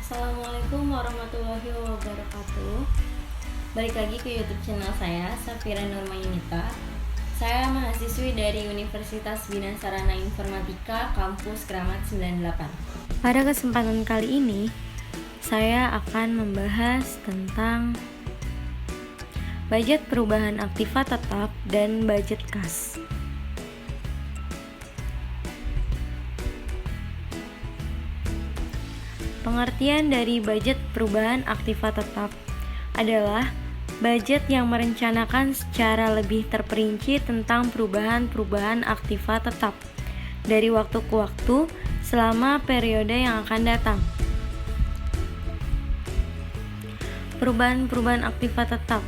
Assalamualaikum warahmatullahi wabarakatuh. Balik lagi ke YouTube channel saya, Safira Nurmayunita. Saya mahasiswi dari Universitas Bina Sarana Informatika Kampus Kramat 98. Pada kesempatan kali ini, saya akan membahas tentang budget perubahan aktiva tetap dan budget kas. Pengertian dari budget perubahan aktiva tetap adalah budget yang merencanakan secara lebih terperinci tentang perubahan-perubahan aktiva tetap dari waktu ke waktu selama periode yang akan datang. Perubahan-perubahan aktiva tetap.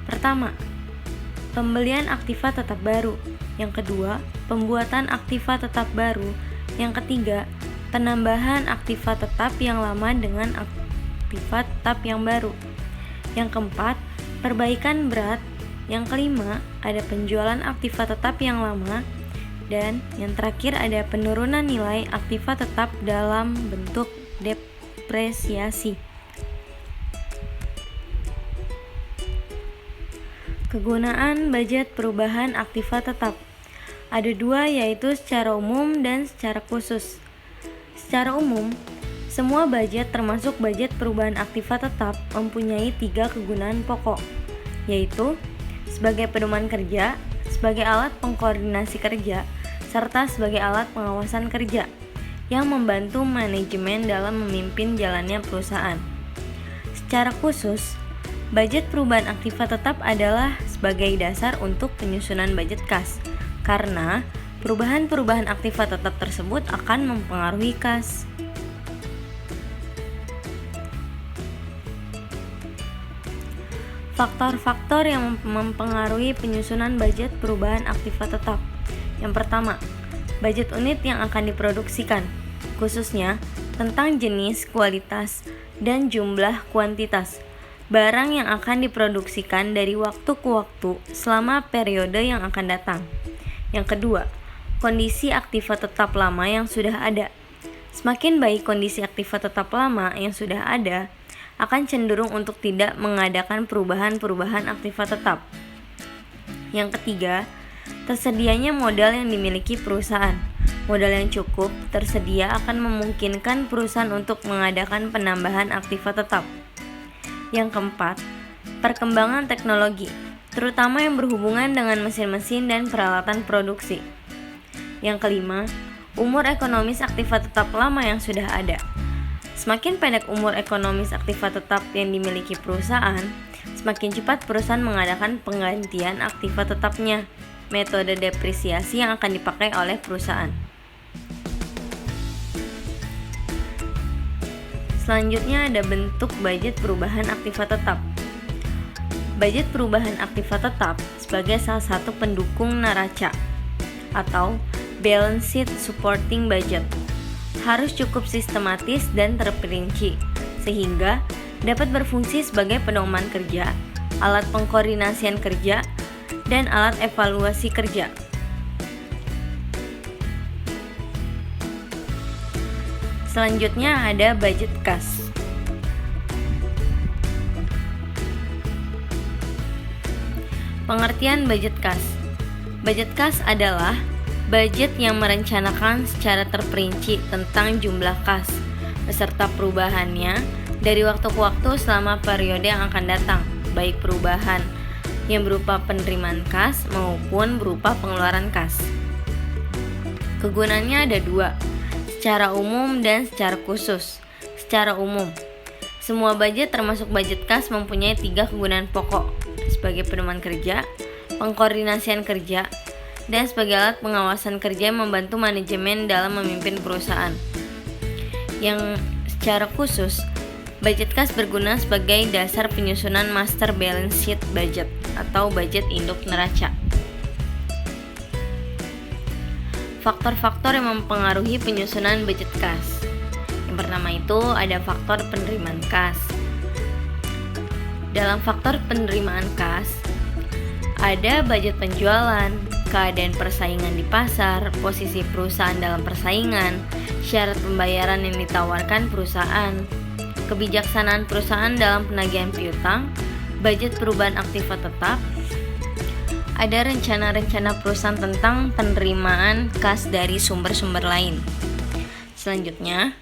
Pertama, pembelian aktiva tetap baru. Yang kedua, pembuatan aktiva tetap baru. Yang ketiga, penambahan aktiva tetap yang lama dengan aktiva tetap yang baru. Yang keempat, perbaikan berat. Yang kelima, ada penjualan aktiva tetap yang lama. Dan yang terakhir, ada penurunan nilai aktiva tetap dalam bentuk depresiasi. Kegunaan budget perubahan aktiva tetap ada dua, yaitu secara umum dan secara khusus. Secara umum, semua budget termasuk budget perubahan aktiva tetap mempunyai 3 kegunaan pokok, yaitu sebagai pedoman kerja, sebagai alat pengkoordinasi kerja, serta sebagai alat pengawasan kerja yang membantu manajemen dalam memimpin jalannya perusahaan. Secara khusus, budget perubahan aktiva tetap adalah sebagai dasar untuk penyusunan budget kas, karena perubahan-perubahan aktiva tetap tersebut akan mempengaruhi kas. Faktor-faktor yang mempengaruhi penyusunan budget perubahan aktiva tetap. Yang pertama, budget unit yang akan diproduksikan, khususnya tentang jenis, kualitas, dan jumlah kuantitas barang yang akan diproduksikan dari waktu ke waktu selama periode yang akan datang. Yang kedua, kondisi aktiva tetap lama yang sudah ada. Semakin baik kondisi aktiva tetap lama yang sudah ada, akan cenderung untuk tidak mengadakan perubahan-perubahan aktiva tetap. Yang ketiga, tersedianya modal yang dimiliki perusahaan. Modal yang cukup tersedia akan memungkinkan perusahaan untuk mengadakan penambahan aktiva tetap. Yang keempat, perkembangan teknologi, terutama yang berhubungan dengan mesin-mesin dan peralatan produksi. Yang kelima, umur ekonomis aktiva tetap lama yang sudah ada. Semakin pendek umur ekonomis aktiva tetap yang dimiliki perusahaan, semakin cepat perusahaan mengadakan penggantian aktiva tetapnya, metode depresiasi yang akan dipakai oleh perusahaan. Selanjutnya ada bentuk budget perubahan aktiva tetap. Budget perubahan aktiva tetap sebagai salah satu pendukung neraca atau balance sheet supporting budget harus cukup sistematis dan terperinci sehingga dapat berfungsi sebagai pedoman kerja, alat pengkoordinasian kerja, dan alat evaluasi kerja. Selanjutnya ada budget kas. Pengertian budget kas. Budget kas adalah budget yang merencanakan secara terperinci tentang jumlah kas beserta perubahannya dari waktu ke waktu selama periode yang akan datang, baik perubahan yang berupa penerimaan kas maupun berupa pengeluaran kas. Kegunaannya ada dua, secara umum dan secara khusus. Secara umum, semua budget termasuk budget kas mempunyai 3 kegunaan pokok, sebagai pedoman kerja, pengkoordinasian kerja, dan sebagai alat pengawasan kerja yang membantu manajemen dalam memimpin perusahaan. Yang secara khusus, budget kas berguna sebagai dasar penyusunan master balance sheet budget atau budget induk neraca. Faktor-faktor yang mempengaruhi penyusunan budget kas. Yang pertama itu ada faktor penerimaan kas. Dalam faktor penerimaan kas, ada budget penjualan, keadaan persaingan di pasar, posisi perusahaan dalam persaingan, syarat pembayaran yang ditawarkan perusahaan, kebijaksanaan perusahaan dalam penagihan piutang, budget perubahan aktiva tetap, ada rencana-rencana perusahaan tentang penerimaan kas dari sumber-sumber lain. Selanjutnya,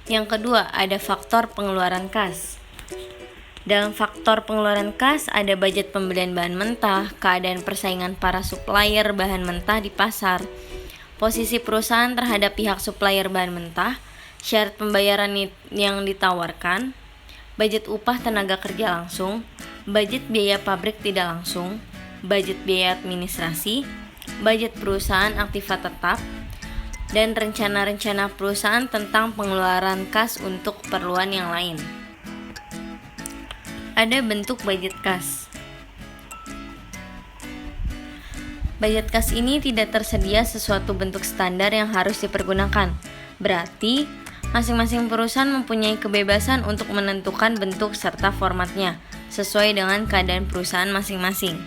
yang kedua ada faktor pengeluaran kas. Dalam faktor pengeluaran kas ada budget pembelian bahan mentah, keadaan persaingan para supplier bahan mentah di pasar, posisi perusahaan terhadap pihak supplier bahan mentah, syarat pembayaran yang ditawarkan, budget upah tenaga kerja langsung, budget biaya pabrik tidak langsung, budget biaya administrasi, budget perusahaan aktiva tetap, dan rencana-rencana perusahaan tentang pengeluaran kas untuk keperluan yang lain. Ada bentuk budget kas. Budget kas ini tidak tersedia sesuatu bentuk standar yang harus dipergunakan. Berarti, masing-masing perusahaan mempunyai kebebasan untuk menentukan bentuk serta formatnya sesuai dengan keadaan perusahaan masing-masing.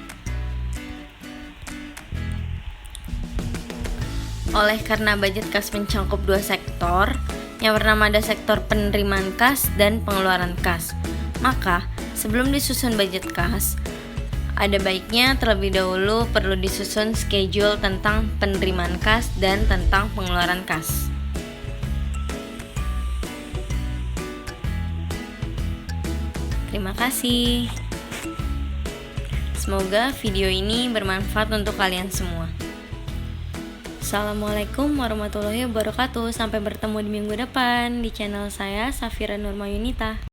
Oleh karena budget kas mencakup dua sektor, yang pertama ada sektor penerimaan kas dan pengeluaran kas. Maka, sebelum disusun budget kas, ada baiknya terlebih dahulu perlu disusun schedule tentang penerimaan kas dan tentang pengeluaran kas. Terima kasih. Semoga video ini bermanfaat untuk kalian semua. Assalamualaikum warahmatullahi wabarakatuh. Sampai bertemu di minggu depan di channel saya, Safira Nurmayunita.